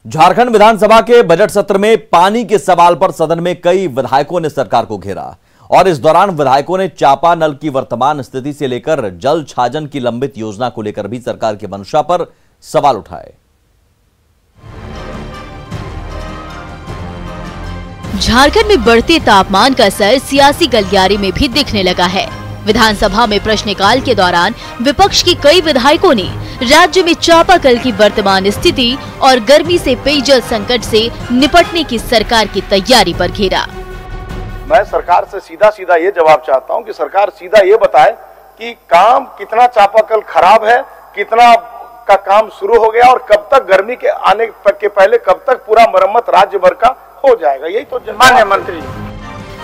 झारखंड विधानसभा के बजट सत्र में पानी के सवाल पर सदन में कई विधायकों ने सरकार को घेरा और इस दौरान विधायकों ने चापा नल की वर्तमान स्थिति से लेकर जल छाजन की लंबित योजना को लेकर भी सरकार की मंशा पर सवाल उठाए। झारखंड में बढ़ते तापमान का असर सियासी गलियारे में भी दिखने लगा है। विधानसभा में प्रश्नकाल के दौरान विपक्ष के कई विधायकों ने राज्य में चापाकल की वर्तमान स्थिति और गर्मी से पेयजल संकट से निपटने की सरकार की तैयारी पर घेरा। मैं सरकार से सीधा ये जवाब चाहता हूं कि सरकार सीधा ये बताए कि काम कितना चापाकल खराब है, कितना का काम शुरू हो गया और कब तक गर्मी के आने के पहले कब तक पूरा मरम्मत राज्य भर का हो जाएगा। यही तो माननीय मंत्री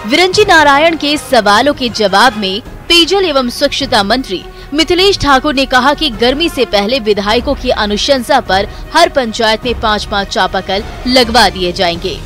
विरंची नारायण के सवालों के जवाब में पेयजल एवं स्वच्छता मंत्री मिथिलेश ठाकुर ने कहा कि गर्मी से पहले विधायकों की अनुशंसा पर हर पंचायत में 5-5 चापाकल लगवा दिए जाएंगे।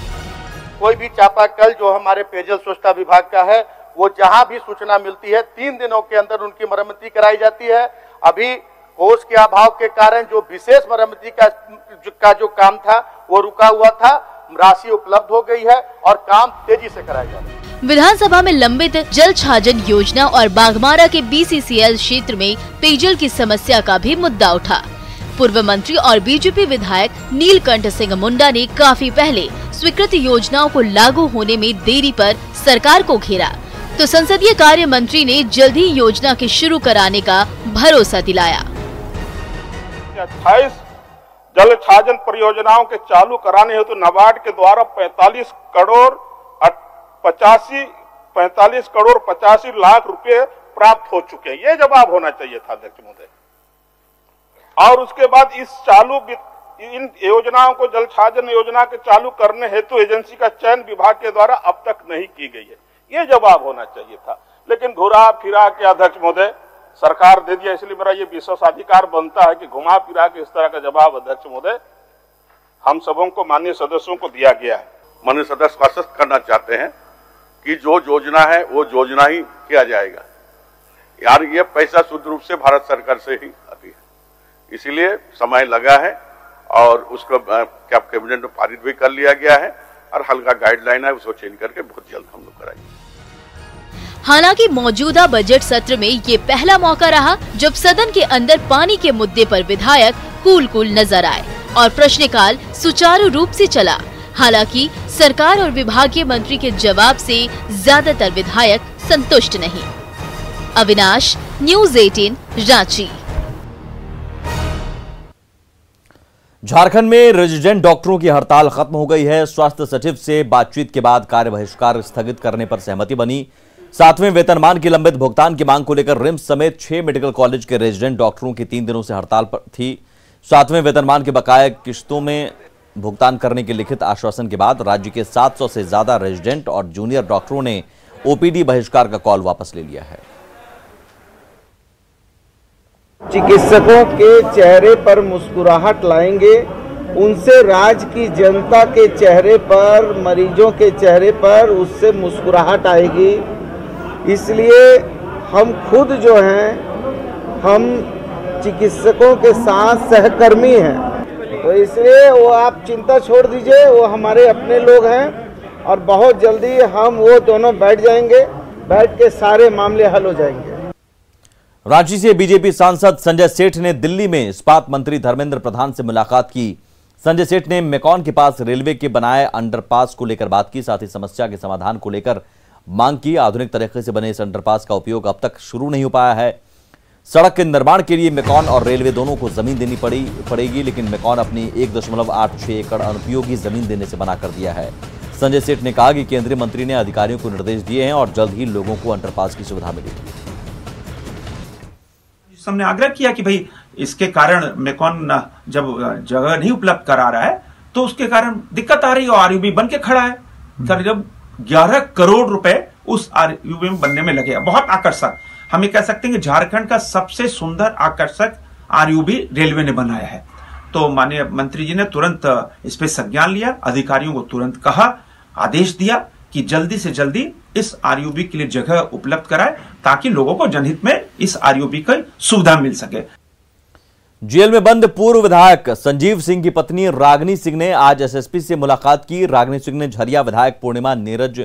कोई भी चापाकल जो हमारे पेयजल स्वच्छता विभाग का है, वो जहां भी सूचना मिलती है 3 दिनों के अंदर उनकी मरम्मती कराई जाती है। अभी कोष के अभाव के कारण जो विशेष मरम्मती का जो काम था वो रुका हुआ था, राशि उपलब्ध हो गई है और काम तेजी से कराया जा रहा है। विधानसभा में लंबित जल छाजन योजना और बाघमारा के BCCL क्षेत्र में पेयजल की समस्या का भी मुद्दा उठा। पूर्व मंत्री और बीजेपी विधायक नीलकंठ सिंह मुंडा ने काफी पहले स्वीकृत योजनाओं को लागू होने में देरी पर सरकार को घेरा, तो संसदीय कार्य मंत्री ने जल्द ही योजना के शुरू कराने का भरोसा दिलाया। 28 जल छाजन परियोजनाओं के चालू कराने हेतु नाबार्ड के द्वारा 45 करोड़ 85 लाख रुपए प्राप्त हो चुके हैं। ये जवाब होना चाहिए था अध्यक्ष महोदय। और उसके बाद इन योजनाओं को जल छाजन योजना के चालू करने हेतु एजेंसी का चयन विभाग के द्वारा अब तक नहीं की गई है। ये जवाब होना चाहिए था, लेकिन घुरा फिरा के अध्यक्ष महोदय सरकार दे दिया। इसलिए मेरा ये विशेषाधिकार बनता है कि घुमा फिरा के इस तरह का जवाब अध्यक्ष महोदय हम सबों को, माननीय सदस्यों को दिया गया है। माननीय सदस्य आश्वस्त करना चाहते हैं कि जो योजना है वो योजना ही किया जाएगा। यार ये पैसा शुद्ध रूप से भारत सरकार से ही आती है, इसीलिए समय लगा है और उसको कैबिनेट में पारित भी कर लिया गया है और हल्का गाइडलाइन है, उसको चेंज करके बहुत जल्द हम लोग कराएंगे। हालांकि मौजूदा बजट सत्र में ये पहला मौका रहा जब सदन के अंदर पानी के मुद्दे पर विधायक कूल नजर आए और प्रश्नकाल सुचारू रूप से चला। हालांकि सरकार और विभागीय मंत्री के जवाब से ज्यादातर विधायक संतुष्ट नहीं। अविनाश, न्यूज़ 18, रांची। झारखंड में रेजिडेंट डॉक्टरों की हड़ताल खत्म हो गई है। स्वास्थ्य सचिव से बातचीत के बाद कार्य बहिष्कार स्थगित करने पर सहमति बनी। 7वें वेतनमान की लंबित भुगतान की मांग को लेकर रिम्स समेत 6 मेडिकल कॉलेज के रेजिडेंट डॉक्टरों की 3 दिनों से हड़ताल पर थी। 7वें वेतनमान के बकाया किश्तों में भुगतान करने के लिखित आश्वासन के बाद राज्य के 700 से ज्यादा रेजिडेंट और जूनियर डॉक्टरों ने OPD बहिष्कार का कॉल वापस ले लिया है। चिकित्सकों के चेहरे पर मुस्कुराहट लाएंगे, उनसे राज्य की जनता के चेहरे पर, मरीजों के चेहरे पर उससे मुस्कुराहट आएगी। इसलिए हम खुद जो हैं, हम चिकित्सकों के साथ सहकर्मी हैं, तो इसलिए वो आप चिंता छोड़ दीजिए, वो हमारे अपने लोग हैं और बहुत जल्दी हम वो दोनों बैठ जाएंगे, बैठ के सारे मामले हल हो जाएंगे। रांची से बीजेपी सांसद संजय सेठ ने दिल्ली में इस्पात मंत्री धर्मेंद्र प्रधान से मुलाकात की। संजय सेठ ने मेकॉन के पास रेलवे के बनाए अंडरपास को लेकर बात की, साथ ही समस्या के समाधान को लेकर मांग की। आधुनिक तरीके से बने इस अंडरपास का उपयोग अब तक शुरू नहीं हो पाया है। सड़क के निर्माण के लिए मेकॉन और रेलवे दोनों को जमीन देनी पड़ेगी, लेकिन मेकॉन अपनी 1.86 एकड़ अनुपयोगी जमीन देने से मना कर दिया है। संजय सेठ ने कहा कि केंद्रीय मंत्री ने अधिकारियों को निर्देश दिए हैं और जल्द ही लोगों को अंडरपास की सुविधा मिलेगी। हमने आग्रह किया कि भाई इसके कारण मेकॉन जब जगह नहीं उपलब्ध करा रहा है तो उसके कारण दिक्कत आ रही है और RUB बन के खड़ा है। करीब 11 करोड़ रुपए उस RUB में बनने में लगे। बहुत आकर्षक, हम ये कह सकते हैं कि झारखंड का सबसे सुंदर आकर्षक RUB रेलवे ने बनाया है। तो माननीय मंत्री जी ने तुरंत इस पे संज्ञान लिया, अधिकारियों को तुरंत कहा, आदेश दिया कि जल्दी से जल्दी इस RUB के लिए जगह उपलब्ध कराए ताकि लोगों को जनहित में इस RUB की सुविधा मिल सके। जेल में बंद पूर्व विधायक संजीव सिंह की पत्नी रागिनी सिंह ने आज एसएसपी से मुलाकात की। रागिनी सिंह ने झरिया विधायक पूर्णिमा नीरज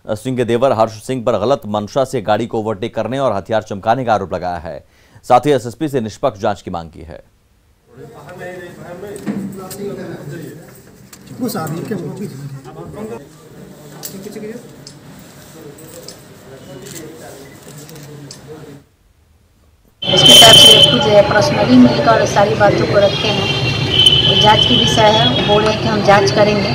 सिंह के देवर हर्ष सिंह पर गलत मंशा से गाड़ी को ओवरटेक करने और हथियार चमकाने का आरोप लगाया है। साथ ही एसएसपी से निष्पक्ष जांच की मांग की है। इसके साथ खुद पर्सनली मिलकर सारी बातों को रखे हैं। वो जांच की विषय है, वो बोल रहे हैं कि हम जांच करेंगे।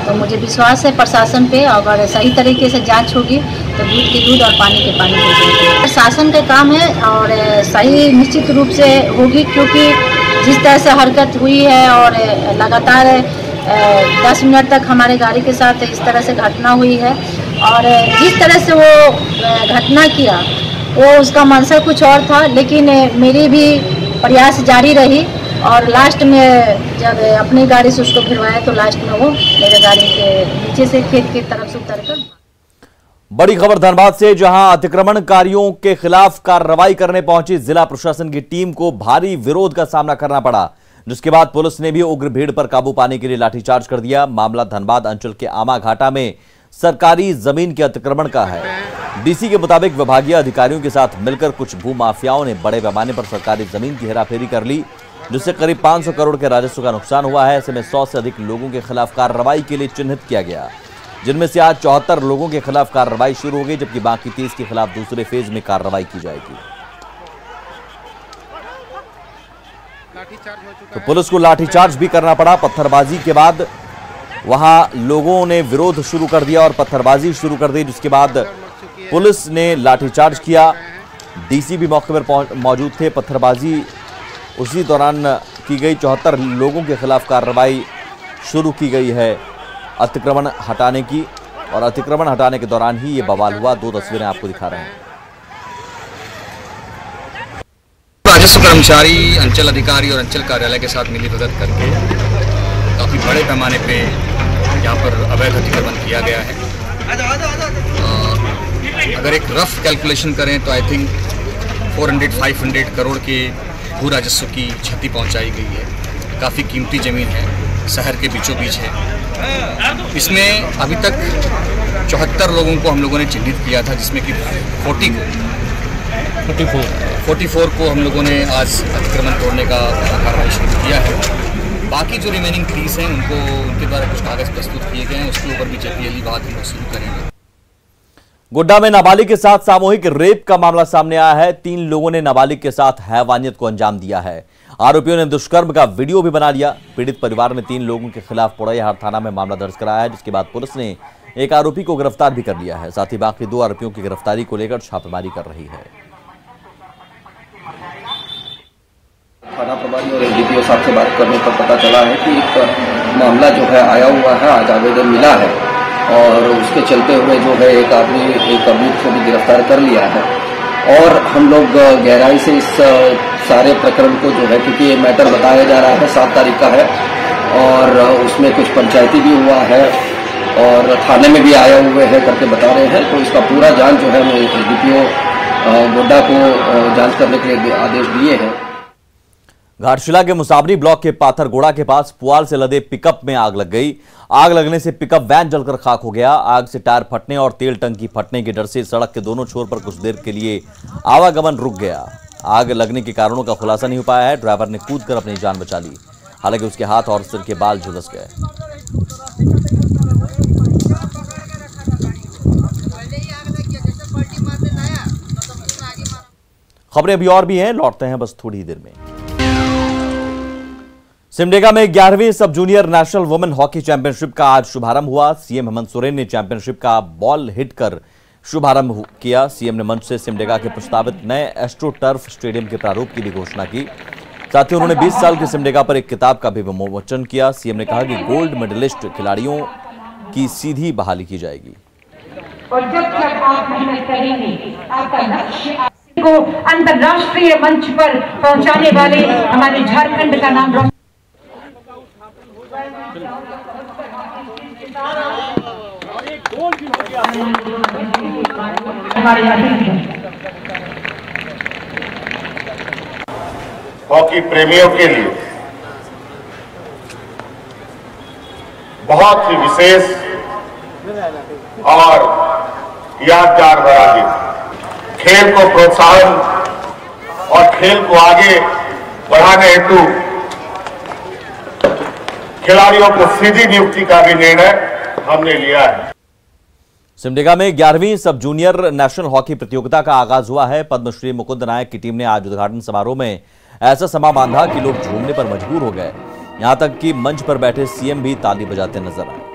तो मुझे विश्वास है प्रशासन पे, अगर सही तरीके से जांच होगी तो दूध के दूध और पानी के पानी हो जाएंगे। प्रशासन का काम है और सही निश्चित रूप से होगी, क्योंकि जिस तरह से हरकत हुई है और लगातार 10 मिनट तक हमारे गाड़ी के साथ इस तरह से घटना हुई है और जिस तरह से वो घटना किया वो उसका मंशा कुछ और था, लेकिन मेरी भी प्रयास जारी रही और लास्ट में जब अपनी गाड़ी से उसको गिरवाया तो लास्ट में वो मेरे गाड़ी के नीचे से खेत की तरफ से उतरकर। बड़ी खबर धनबाद से, जहां अतिक्रमणकारियों के खिलाफ कार्रवाई करने पहुंची जिला प्रशासन की टीम को भारी विरोध का सामना करना पड़ा, जिसके बाद पुलिस ने भी उग्र भीड़ पर काबू पाने के लिए लाठीचार्ज कर दिया। मामला धनबाद अंचल के आमा घाटा में सरकारी जमीन के अतिक्रमण का है। डीसी के मुताबिक विभागीय अधिकारियों के साथ मिलकर कुछ भूमाफियाओं ने बड़े पैमाने पर सरकारी जमीन की हेराफेरी कर ली, जिससे करीब 500 करोड़ के राजस्व का नुकसान हुआ है। ऐसे में 100 से अधिक लोगों के खिलाफ कार्रवाई के लिए चिन्हित किया गया, जिनमें से आज 74 लोगों के खिलाफ कार्रवाई शुरू हो गई, जबकि बाकी 30 के खिलाफ दूसरे फेज में कार्रवाई की जाएगी। तो पुलिस को लाठीचार्ज भी करना पड़ा। पत्थरबाजी के बाद वहां लोगों ने विरोध शुरू कर दिया और पत्थरबाजी शुरू कर दी, जिसके बाद पुलिस ने लाठीचार्ज किया। डीसी भी मौके पर मौजूद थे। पत्थरबाजी उसी दौरान की गई। 74 लोगों के खिलाफ कार्रवाई शुरू की गई है अतिक्रमण हटाने की, और अतिक्रमण हटाने के दौरान ही ये बवाल हुआ। 2 तस्वीरें आपको दिखा रहे हैं। राजस्व कर्मचारी, अंचल अधिकारी और अंचल कार्यालय के साथ मिलीभगत करके काफ़ी बड़े पैमाने पे यहाँ पर अवैध अतिक्रमण किया गया है। अगर एक रफ कैलकुलेशन करें तो आई थिंक 400-500 करोड़ के भू राजस्व की क्षति पहुँचाई गई है। काफ़ी कीमती ज़मीन है, शहर के बीचों बीच है। इसमें अभी तक 74 लोगों को हम लोगों ने चिन्हित किया था, जिसमें कि 44 को हम लोगों ने आज अतिक्रमण तोड़ने का कार्रवाई शुरू किया है। बाकी जो रिमेनिंग 30 हैं उनके द्वारा कुछ कागज प्रस्तुत किए गए हैं, उसके ऊपर भी जेपीएलई बात हम लोग शुरू करेंगे। गोड्डा में नाबालिग के साथ सामूहिक रेप का मामला सामने आया है। 3 लोगों ने नाबालिग के साथ हैवानियत को अंजाम दिया है। आरोपियों ने दुष्कर्म का वीडियो भी बना लिया। पीड़ित परिवार ने 3 लोगों के खिलाफ पोड़ैयाहाट थाना में मामला दर्ज कराया है, जिसके बाद पुलिस ने एक आरोपी को गिरफ्तार भी कर लिया है। साथ ही बाकी 2 आरोपियों की गिरफ्तारी को लेकर छापेमारी कर रही है। थाना प्रभारी और एसडीपीओ साहब से बात करने पर पता चला है कि एक मामला जो है आया हुआ है, आज आवेदन मिला है और उसके चलते हुए जो है एक अभियुक्त को भी गिरफ्तार कर लिया है। और हम लोग गहराई से इस सारे प्रकरण को जो है, क्योंकि ये मैटर बताया जा रहा है 7 तारीख का है और उसमें कुछ पंचायती भी हुआ है और थाने में भी आया हुए है करके बता रहे हैं, तो इसका पूरा जांच जो है मैं एसडीपीओ गोड्डा को जांच करने के लिए आदेश दिए हैं। घाटशिला के मुसाबरी ब्लॉक के पाथरगोड़ा के पास पुआल से लदे पिकअप में आग लग गई। आग लगने से पिकअप वैन जलकर खाक हो गया। आग से टायर फटने और तेल टंकी फटने के डर से सड़क के दोनों छोर पर कुछ देर के लिए आवागमन रुक गया। आग लगने के कारणों का खुलासा नहीं हो पाया है। ड्राइवर ने कूदकर अपनी जान बचा ली, हालांकि उसके हाथ और सिर के बाल झुलस गए। खबरें अभी और भी हैं, लौटते हैं बस थोड़ी देर में। सिमडेगा में 11वीं सब junior national women hockey championship का आज शुभारंभ हुआ। सीएम हेमंत सोरेन ने चैंपियनशिप का बॉल हिट कर शुभारंभ किया। सीएम ने मंच से सिमडेगा के प्रस्तावित नए एस्ट्रो टर्फ स्टेडियम के प्रारूप की भी घोषणा की। साथ ही उन्होंने 20 साल के सिमडेगा पर एक किताब का भी विमोचन किया। सीएम ने कहा कि गोल्ड मेडलिस्ट खिलाड़ियों की सीधी बहाली की जाएगी। और जब तक आप मेहनत करेंगे, आपका लक्ष्य को अंतर्राष्ट्रीय मंच पर पहुंचाने वाले हमारे झारखंड का नाम हॉकी हॉकी प्रेमियों के लिए बहुत ही विशेष और यादगार भरा दिन। खेल को प्रोत्साहन और खेल को आगे बढ़ाने हेतु खिलाड़ियों को सीधी नियुक्ति का भी निर्णय हमने लिया है। सिमडेगा में 11वीं सब जूनियर नेशनल हॉकी प्रतियोगिता का आगाज हुआ है। पद्मश्री मुकुंद नायक की टीम ने आज उद्घाटन समारोह में ऐसा समा बांधा कि लोग झूमने पर मजबूर हो गए। यहां तक कि मंच पर बैठे सीएम भी ताली बजाते नजर आए।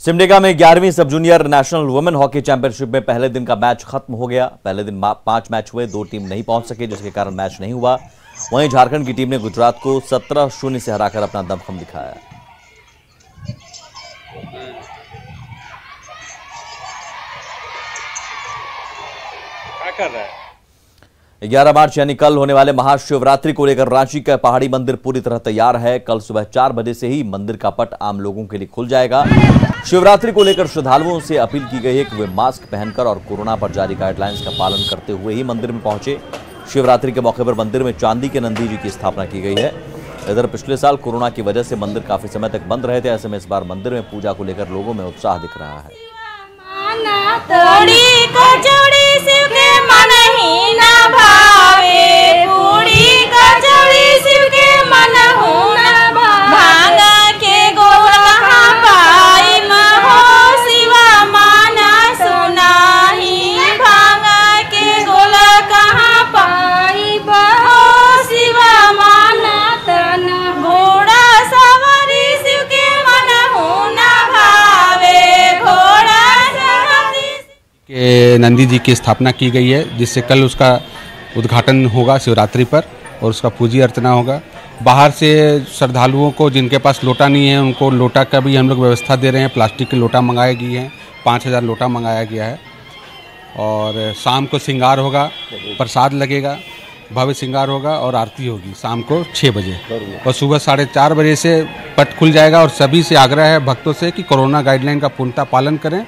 सिमडेगा में 11वीं सब junior national women hockey championship में पहले दिन का मैच खत्म हो गया। पहले दिन 5 मैच हुए, 2 टीम नहीं पहुंच सके, जिसके कारण मैच नहीं हुआ। वहीं झारखंड की टीम ने गुजरात को 17-0 से हराकर अपना दमखम दिखाया। क्या कर रहा है? 11 मार्च यानी कल होने वाले महाशिवरात्रि को लेकर रांची का पहाड़ी मंदिर पूरी तरह तैयार है। कल सुबह 4 बजे से ही मंदिर का पट आम लोगों के लिए खुल जाएगा। शिवरात्रि को लेकर श्रद्धालुओं से अपील की गई है कि वे मास्क पहनकर और कोरोना पर जारी गाइडलाइंस का पालन करते हुए ही मंदिर में पहुंचे। शिवरात्रि के मौके पर मंदिर में चांदी के नंदी जी की स्थापना की गई है। इधर पिछले साल कोरोना की वजह से मंदिर काफी समय तक बंद रहे थे। ऐसे में इस बार मंदिर में पूजा को लेकर लोगों में उत्साह दिख रहा है। नंदी जी की स्थापना की गई है, जिससे कल उसका उद्घाटन होगा शिवरात्रि पर और उसका पूजा अर्चना होगा। बाहर से श्रद्धालुओं को जिनके पास लोटा नहीं है उनको लोटा का भी हम लोग व्यवस्था दे रहे हैं। प्लास्टिक के लोटा मंगाए गए हैं, 5000 लोटा मंगाया गया है। और शाम को श्रृंगार होगा, प्रसाद लगेगा, भव्य श्रृंगार होगा और आरती होगी शाम को 6 बजे और सुबह 4:30 बजे से पट खुल जाएगा। और सभी से आग्रह है भक्तों से कि कोरोना गाइडलाइन का पूर्णतः पालन करें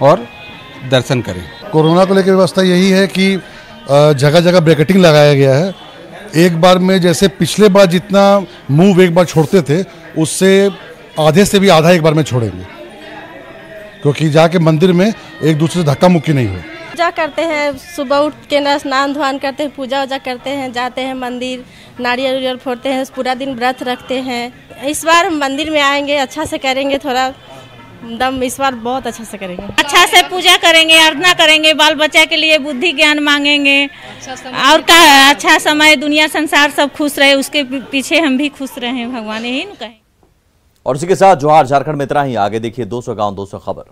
और दर्शन करें। कोरोना को लेकर व्यवस्था यही है कि जगह जगह ब्रैकेटिंग लगाया गया है। एक बार में जैसे पिछले बार जितना मूव एक बार छोड़ते थे उससे आधे से भी आधा एक बार में छोड़ेंगे, क्योंकि जाके मंदिर में एक दूसरे से धक्का मुक्की नहीं हो। पूजा करते हैं, सुबह उठ के ना स्नान ध्यान करते हैं, पूजा वूजा करते हैं, जाते हैं मंदिर, नारियल उरियल फोड़ते हैं, पूरा दिन व्रत रखते हैं। इस बार हम मंदिर में आएंगे, अच्छा से करेंगे, थोड़ा दम इस बार बहुत अच्छा से करेंगे। अच्छा से पूजा करेंगे, आराधना करेंगे, बाल बच्चा के लिए बुद्धि ज्ञान मांगेंगे और का अच्छा समय दुनिया संसार सब खुश रहे, उसके पीछे हम भी खुश रहे, भगवान यही न कहें। और इसी के साथ जोहार झारखंड में इतना ही। आगे देखिए 200 गांव 200 खबर।